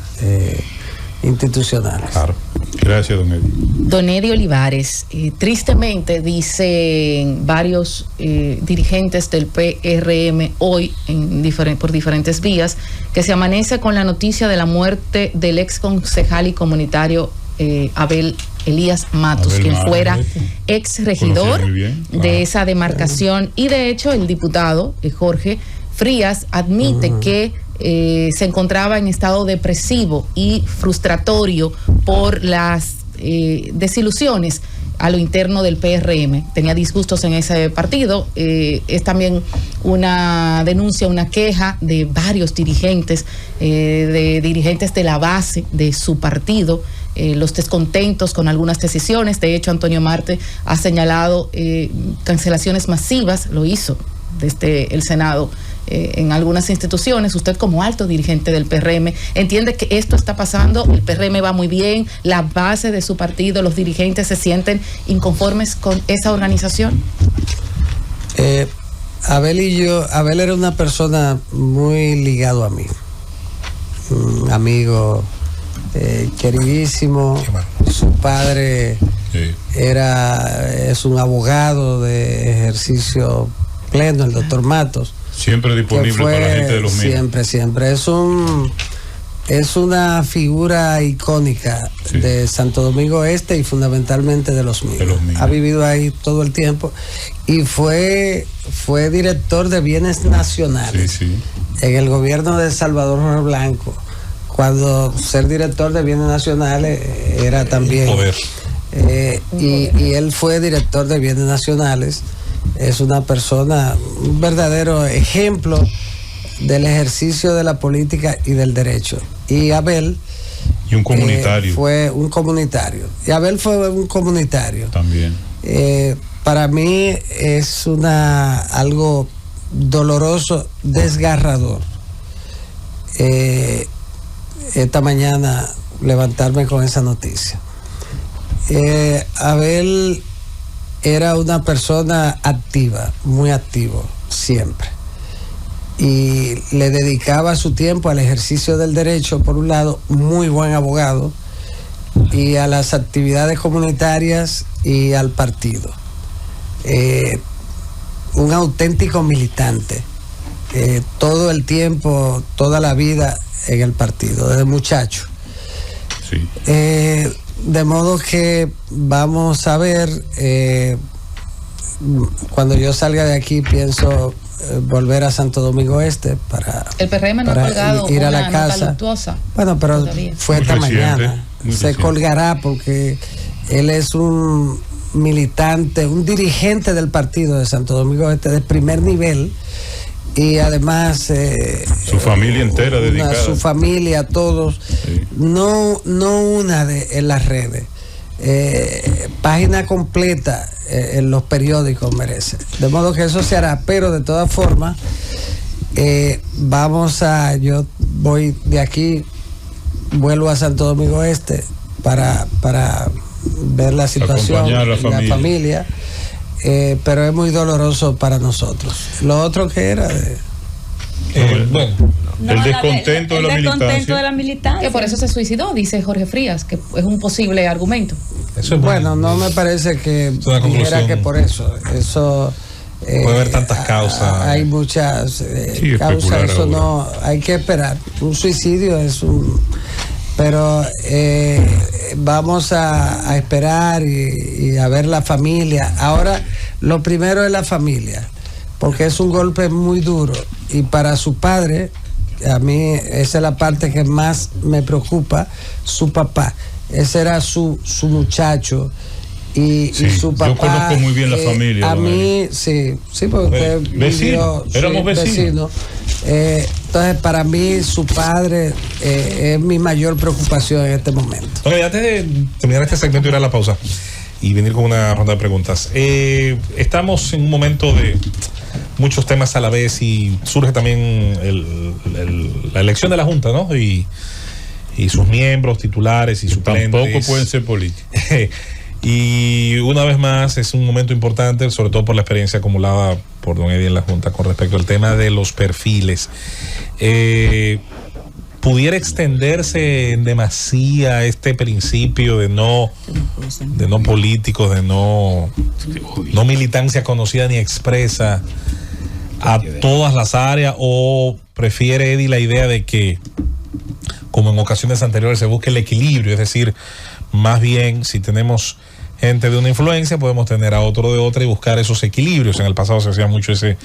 S2: institucionales.
S9: Claro. Gracias, don Eddie.
S10: Don Eddie Olivares, tristemente dicen varios dirigentes del PRM hoy por diferentes vías que se amanece con la noticia de la muerte del ex concejal y comunitario Abel Elías Matos, quien fuera ex regidor de esa demarcación, y de hecho el diputado Jorge Frías admite que se encontraba en estado depresivo y frustratorio por las desilusiones a lo interno del PRM. Tenía disgustos en ese partido. Es también una denuncia, una queja de varios dirigentes, de la base de su partido, los descontentos con algunas decisiones. De hecho, Antonio Marte ha señalado cancelaciones masivas, lo hizo desde el Senado, en algunas instituciones. Usted, como alto dirigente del PRM, entiende que esto está pasando, el PRM va muy bien, la base de su partido, los dirigentes se sienten inconformes con esa organización.
S2: Abel era una persona muy ligado a mí, un amigo queridísimo. Su padre es un abogado de ejercicio pleno, el doctor Matos.
S9: Siempre disponible para la gente de los medios.
S2: Siempre. Es una figura icónica de Santo Domingo Este y fundamentalmente de los Minas. Ha vivido ahí todo el tiempo y fue director de bienes nacionales en el gobierno de Salvador Jorge Blanco, cuando ser director de bienes nacionales era también poder. Y él fue director de bienes nacionales. Es una persona, un verdadero ejemplo del ejercicio de la política y del derecho. Y Abel
S9: y un comunitario.
S2: Fue un comunitario. Y Abel fue un comunitario.
S9: También.
S2: Para mí es algo doloroso, desgarrador. Esta mañana levantarme con esa noticia. Abel era una persona activa, muy activo, siempre. Y le dedicaba su tiempo al ejercicio del derecho, por un lado, muy buen abogado, y a las actividades comunitarias y al partido. Un auténtico militante, todo el tiempo, toda la vida en el partido, desde muchacho.
S9: Sí.
S2: De modo que vamos a ver, cuando yo salga de aquí pienso volver a Santo Domingo Este para
S10: el PRM no ha colgado
S2: ir a la casa. Bueno, pero todavía fue esta mañana. Se colgará porque él es un militante, un dirigente del partido de Santo Domingo Este de primer nivel. Y además
S9: su familia entera dedicada,
S2: su familia, todos, no una en las redes, página completa en los periódicos merece, de modo que eso se hará. Pero de todas formas yo voy de aquí, vuelvo a Santo Domingo Este para ver la situación de la familia. Pero es muy doloroso para nosotros. Lo otro que era
S9: el descontento de la militancia.
S10: Que por eso se suicidó, dice Jorge Frías, que es un posible argumento.
S2: Bueno, no me parece que dijera que por eso. Eso
S1: puede haber tantas causas.
S2: Hay muchas causas. Eso no hay que esperar. Un suicidio es un. Pero vamos a esperar y a ver la familia. Ahora, lo primero es la familia, porque es un golpe muy duro. Y para su padre, a mí esa es la parte que más me preocupa, su papá. Ese era su muchacho. Y su papá.
S9: Yo conozco muy bien la familia.
S2: A mí, sí, porque
S9: éramos vecinos.
S2: Entonces, para mí, su padre es mi mayor preocupación en este momento.
S1: Okay, antes de terminar este segmento, ir a la pausa y venir con una ronda de preguntas. Estamos en un momento de muchos temas a la vez y surge también la elección de la Junta, ¿no? Y sus miembros, titulares y suplentes.
S9: Tampoco pueden ser políticos.
S1: Y una vez más es un momento importante, sobre todo por la experiencia acumulada por don Eddie en la Junta con respecto al tema de los perfiles. ¿Pudiera extenderse en demasía este principio de no políticos, de no militancia conocida ni expresa a todas las áreas? ¿O prefiere Eddie la idea de que, como en ocasiones anteriores, se busque el equilibrio? Es decir, más bien, si tenemos gente de una influencia, podemos tener a otro de otra y buscar esos equilibrios. En el pasado se hacía mucho ese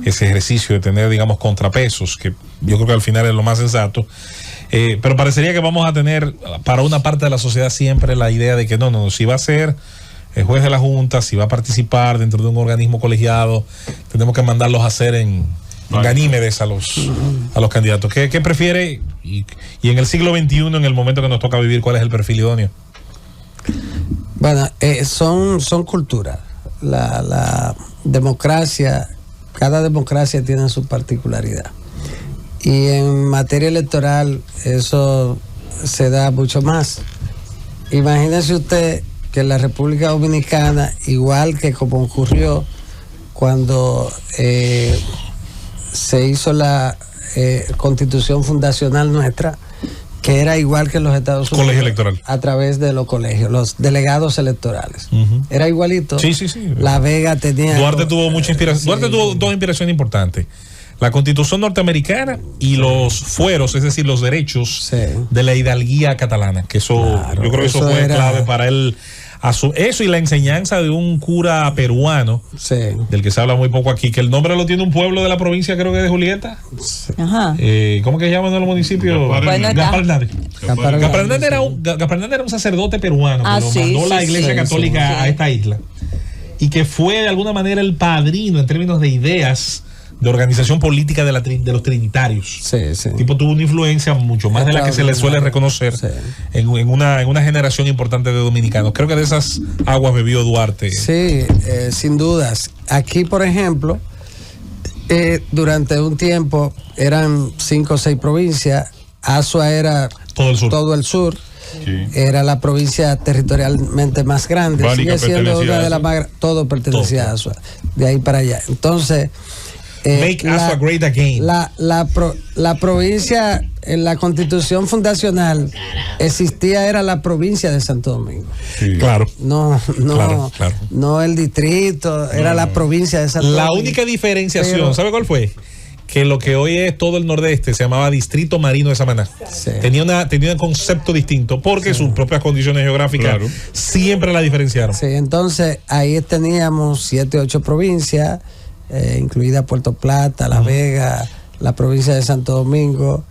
S1: ejercicio de tener, digamos, contrapesos, que yo creo que al final es lo más sensato. Pero parecería que vamos a tener para una parte de la sociedad siempre la idea de que no, si va a ser el juez de la Junta, si va a participar dentro de un organismo colegiado, tenemos que mandarlos a hacer en Ganímedes a los candidatos. ¿Qué prefiere? Y en el siglo XXI, en el momento que nos toca vivir, ¿cuál es el perfil idóneo?
S2: Bueno, son culturas. La democracia, cada democracia tiene su particularidad. Y en materia electoral eso se da mucho más. Imagínese usted que en la República Dominicana, igual que como ocurrió cuando se hizo la constitución fundacional nuestra, que era igual que en los Estados Unidos.
S1: Colegio electoral.
S2: A través de los colegios, los delegados electorales. Era igualito.
S1: Sí.
S2: La Vega tenía...
S1: Duarte tuvo mucha inspiración.
S2: Sí.
S1: Duarte tuvo dos inspiraciones importantes. La Constitución norteamericana y los fueros, es decir, los derechos de la hidalguía catalana. Que eso, claro, yo creo que eso fue clave para él. Eso y la enseñanza de un cura peruano, del que se habla muy poco aquí, que el nombre lo tiene un pueblo de la provincia, creo que de Julieta.
S7: Ajá.
S1: ¿Cómo que se llaman los municipios? Gaspar Hernández era un sacerdote peruano que lo mandó la Iglesia Católica a esta isla, y que fue de alguna manera el padrino en términos de ideas de organización política de los trinitarios. El tipo tuvo una influencia mucho más de la que se le suele reconocer en una generación importante de dominicanos. Creo que de esas aguas bebió Duarte.
S2: Sí, sin dudas. Aquí, por ejemplo, durante un tiempo eran 5 o 6 provincias. Azua era todo el sur. Era la provincia territorialmente más grande. Sigue siendo una de las más grandes. Todo pertenecía a Azua, de ahí para allá. Entonces,
S1: Make Azua great again.
S2: La provincia en la Constitución fundacional era la provincia de Santo Domingo.
S1: Claro.
S2: No el distrito, era la provincia de Santo Domingo.
S1: La única diferenciación, ¿sabe cuál fue? Que lo que hoy es todo el nordeste se llamaba Distrito Marino de Samaná. Tenía un concepto distinto porque sus propias condiciones geográficas siempre la diferenciaron.
S2: Sí, entonces ahí teníamos 7 o 8 provincias, incluida Puerto Plata, La Vega, la provincia de Santo Domingo,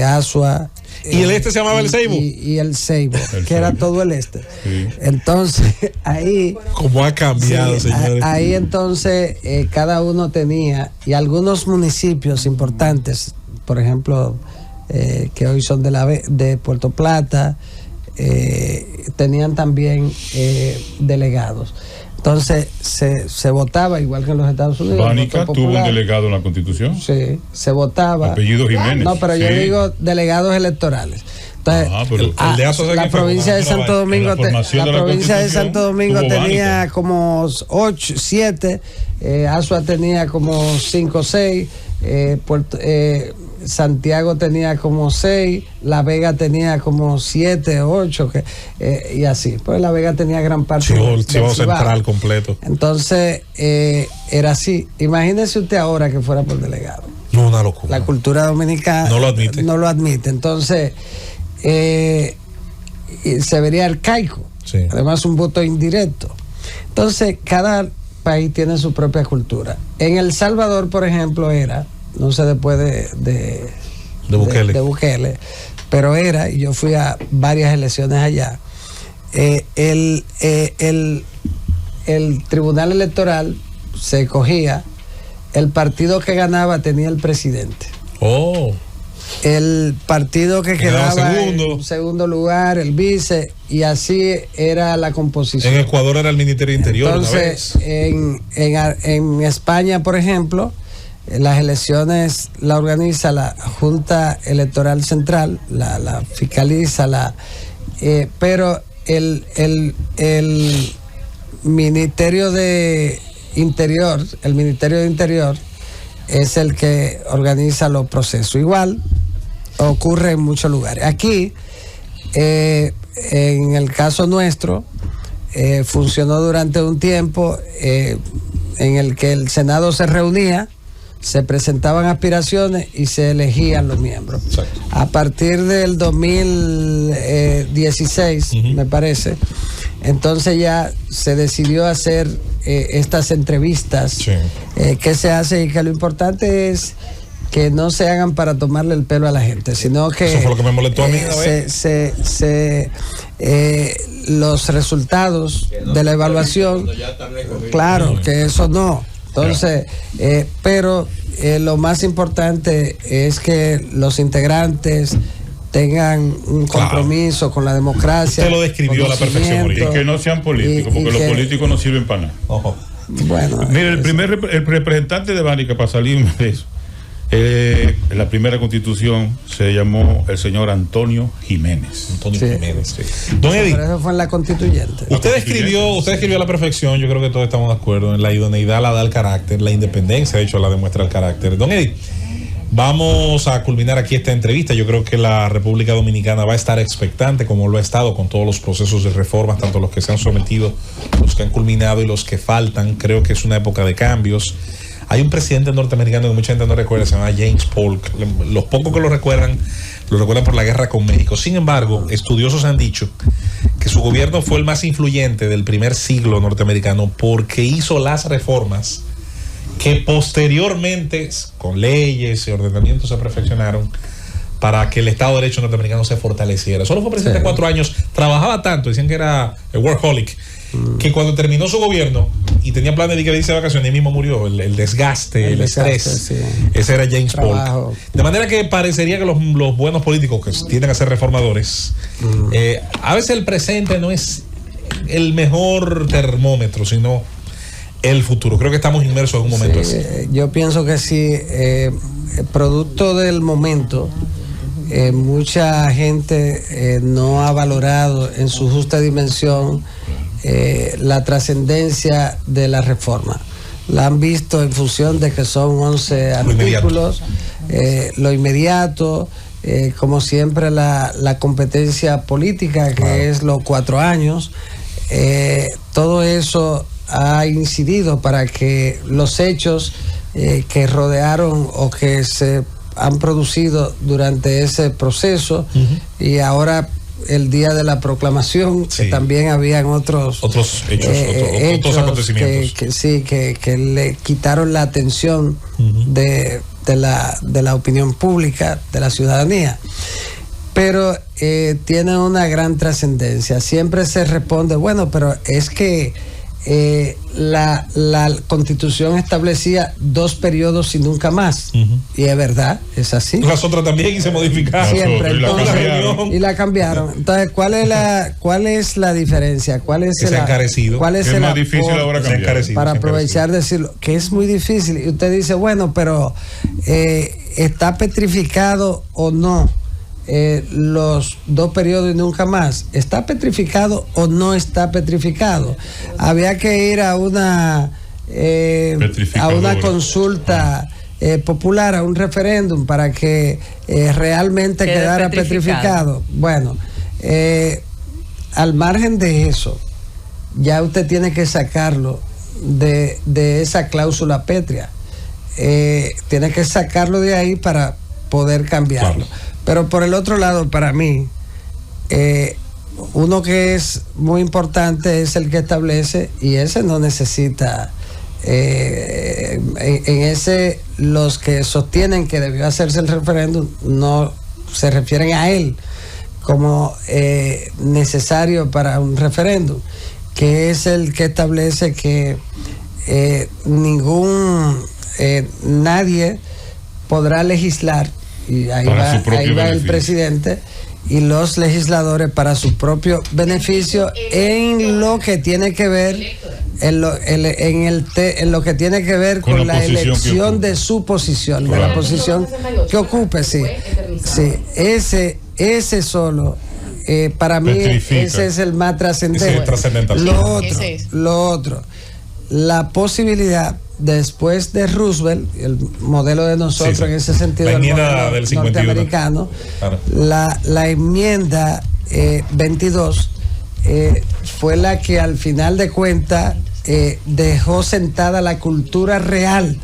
S2: Azua.
S1: ¿Y el este se llamaba el Ceibo?
S2: Y el Ceibo, que era todo el este. Entonces, ahí...
S1: ¿Cómo ha cambiado, señores?
S2: Ahí entonces cada uno tenía, y algunos municipios importantes, por ejemplo, que hoy son de Puerto Plata, tenían también delegados. Entonces se votaba igual que en los Estados Unidos.
S9: ¿Bánica tuvo un delegado en la Constitución?
S2: Sí, se votaba.
S9: Apellido Jiménez.
S2: No, pero yo digo delegados electorales. Entonces, la provincia de Santo Domingo, tenía como 8, 7, Azua tenía como 5 o 6, Santiago tenía como 6, La Vega tenía como 7 o 8, y así. Pues La Vega tenía gran parte
S1: del central completo.
S2: Entonces, era así. Imagínese usted ahora que fuera por delegado.
S1: No, una locura.
S2: La cultura dominicana
S1: no lo admite.
S2: Entonces, se vería arcaico. Además, un voto indirecto. Entonces, cada país tiene su propia cultura. En El Salvador, por ejemplo, no sé después de Bukele, pero y yo fui a varias elecciones allá, el tribunal electoral se cogía, el partido que ganaba tenía el presidente. El partido que quedaba en segundo lugar, el vice, y así era la composición.
S1: En Ecuador era el Ministerio de Interior.
S2: Entonces, en España, por ejemplo, las elecciones la organiza la Junta Electoral Central, la fiscaliza, pero el Ministerio de Interior, es el que organiza los procesos. Igual ocurre en muchos lugares. Aquí, en el caso nuestro, funcionó durante un tiempo en el que el Senado se reunía, se presentaban aspiraciones y se elegían los miembros. Exacto. A partir del 2016, me parece, entonces ya se decidió hacer estas entrevistas que se hace, y que lo importante es que no se hagan para tomarle el pelo a la gente, sino que
S1: eso fue lo que me molestó a mí,
S2: los resultados de la evaluación, claro que eso no. Entonces, pero lo más importante es que los integrantes tengan un compromiso con la democracia.
S1: Usted lo describió a la perfección.
S9: Y que no sean políticos, porque los políticos no sirven para nada.
S2: Bueno,
S9: mire, el representante de Bánica, para salirme de eso, en la primera constitución se llamó el señor Antonio Jiménez.
S2: Jiménez. Don Eddie, pero eso fue en la constituyente.
S1: Usted escribió a la perfección, yo creo que todos estamos de acuerdo, en la idoneidad la da el carácter, la independencia de hecho la demuestra el carácter. Don Eddie, vamos a culminar aquí esta entrevista. Yo creo que la República Dominicana va a estar expectante, como lo ha estado con todos los procesos de reformas, tanto los que se han sometido, los que han culminado y los que faltan. Creo que es una época de cambios. Hay un presidente norteamericano que mucha gente no recuerda, se llama James Polk. Los pocos que lo recuerdan por la guerra con México. Sin embargo, estudiosos han dicho que su gobierno fue el más influyente del primer siglo norteamericano porque hizo las reformas que posteriormente, con leyes y ordenamientos, se perfeccionaron para que el Estado de Derecho norteamericano se fortaleciera. Solo fue presidente 4 años, trabajaba tanto, decían que era el workaholic, que cuando terminó su gobierno y tenía planes de irse de vacaciones, él mismo murió. El desgaste, el estrés. Sí. Ese era James Polk. De manera que parecería que los buenos políticos que tienden a ser reformadores, a veces el presente no es el mejor termómetro, sino el futuro. Creo que estamos inmersos en un momento así.
S2: Yo pienso que sí, producto del momento, mucha gente no ha valorado en su justa dimensión la trascendencia de la reforma. La han visto en función de que son 11 artículos, lo inmediato, como siempre la competencia política, que es los 4 años, todo eso ha incidido para que los hechos que rodearon o que se han producido durante ese proceso, y ahora el día de la proclamación, que también habían otros hechos, otros acontecimientos que le quitaron la atención de la opinión pública, de la ciudadanía, pero tiene una gran trascendencia. Siempre se responde, bueno, pero es que la Constitución establecía 2 periodos y nunca más, y es verdad, es así.
S1: Las otras también, y se modificaron
S2: siempre, y la cambiaron. Entonces, ¿cuál es la diferencia? ¿Cuál es el
S1: encarecido?
S2: ¿Cuál es
S9: más difícil ahora cambiar?
S2: Para aprovechar decirlo, que es muy difícil, y usted dice, bueno, pero ¿está petrificado o no los 2 periodos y nunca más? ¿Está petrificado o no está petrificado? Había que ir a una consulta popular, a un referéndum, para que realmente quedara petrificado. Bueno, al margen de eso, ya usted tiene que sacarlo de esa cláusula pétrea. Tiene que sacarlo de ahí para poder cambiarlo. Pero por el otro lado, para mí, uno que es muy importante es el que establece, y ese no necesita, en ese los que sostienen que debió hacerse el referéndum no se refieren a él como necesario para un referéndum, que es el que establece que nadie podrá legislar, y ahí va el presidente y los legisladores, para su propio beneficio en lo que tiene que ver en lo que tiene que ver con la elección de su posición, de la posición que ocupe. Ese solo para mí ese es el más trascendente. Lo otro, la posibilidad después de Roosevelt, el modelo de nosotros en ese sentido,
S1: la enmienda del
S2: norteamericano, claro. la enmienda 22 fue la que al final de cuentas dejó sentada la cultura real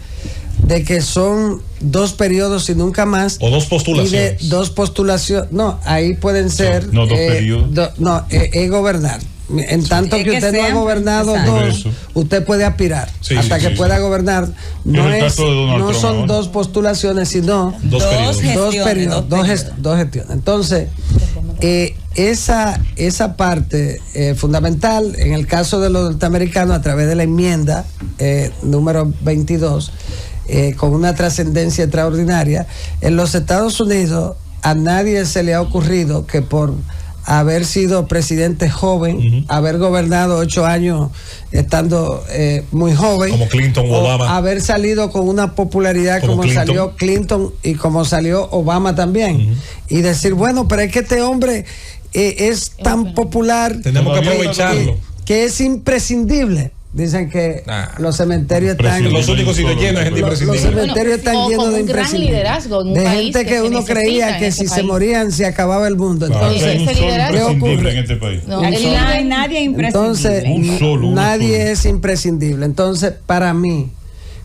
S2: de que son 2 periodos y nunca más.
S1: O 2 postulaciones.
S2: Y de 2 postulaciones. No, ahí pueden ser.
S9: No, 2 periodos.
S2: Es gobernar. En tanto que usted no ha gobernado 2, usted puede aspirar hasta que pueda gobernar. No son 2 postulaciones, sino 2 periodos, 2 gestiones. Entonces, esa parte fundamental, en el caso de los norteamericanos, a través de la enmienda número 22, con una trascendencia extraordinaria, en los Estados Unidos a nadie se le ha ocurrido que por haber sido presidente joven, haber gobernado 8 años estando muy joven,
S1: como Clinton o Obama,
S2: haber salido con una popularidad como salió Clinton y como salió Obama también, y decir, bueno, pero es que este hombre es tan popular,
S1: tenemos que aprovecharlo,
S2: que es imprescindible. Dicen que los cementerios están...
S1: Los únicos sitios llenos de gente imprescindible.
S2: Los cementerios están llenos de imprescindibles. De gente que uno creía que si se morían se acababa el mundo. Entonces,
S9: ¿qué ocurre en este país?
S7: No hay nadie imprescindible.
S2: Entonces, nadie es imprescindible. Entonces, para mí,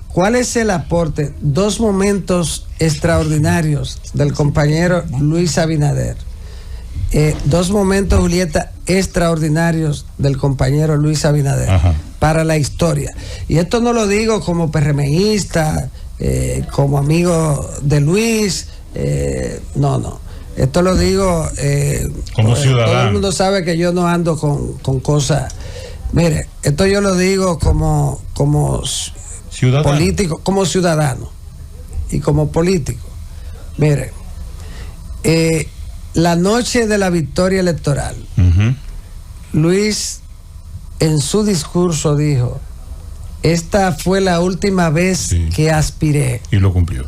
S2: ¿cuál es el aporte? 2 momentos extraordinarios del compañero Luis Abinader. 2 momentos, Julieta, extraordinarios del compañero Luis Abinader. Para la historia. Y esto no lo digo como PRMista, como amigo de Luis, no. Esto lo digo
S9: como ciudadano.
S2: Todo el mundo sabe que yo no ando con cosas. Mire, esto yo lo digo como
S9: ciudadano,
S2: político, como ciudadano y como político. Mire, la noche de la victoria electoral, Luis en su discurso dijo: esta fue la última vez que aspiré.
S9: Y lo cumplió.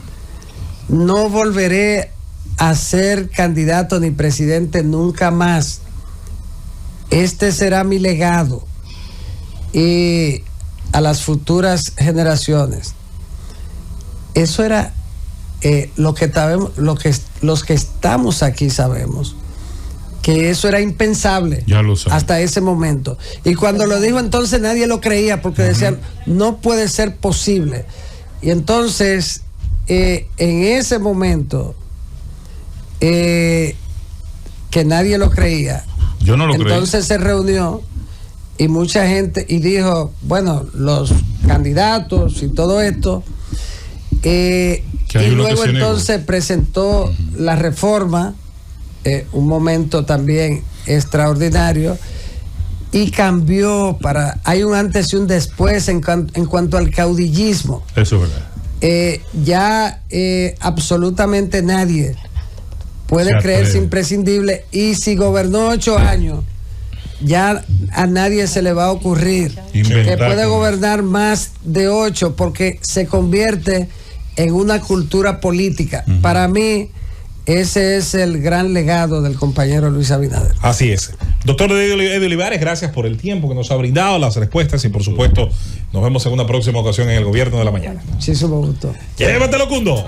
S2: No volveré a ser candidato ni presidente nunca más. Este será mi legado y a las futuras generaciones. Eso era lo que sabemos, los que estamos aquí sabemos que eso era impensable hasta ese momento. Y cuando lo dijo, entonces nadie lo creía, porque decían, no puede ser posible. Y entonces, en ese momento, que nadie lo creía,
S9: yo no lo creí.
S2: Entonces se reunió y mucha gente, y dijo, bueno, los candidatos y todo esto, y luego entonces presentó la reforma, un momento también extraordinario, y cambió hay un antes y un después en cuanto al caudillismo.
S9: Eso es verdad.
S2: Absolutamente nadie puede creerse imprescindible, y si gobernó 8 años, ya a nadie se le va a ocurrir que puede gobernar más de 8, porque se convierte en una cultura política. Para mí, ese es el gran legado del compañero Luis Abinader.
S1: Así es. Doctor Eddie Olivares, gracias por el tiempo que nos ha brindado, las respuestas, y por supuesto nos vemos en una próxima ocasión en el Gobierno de la Mañana.
S2: Muchísimo gusto.
S1: Llévatelo, Cundo.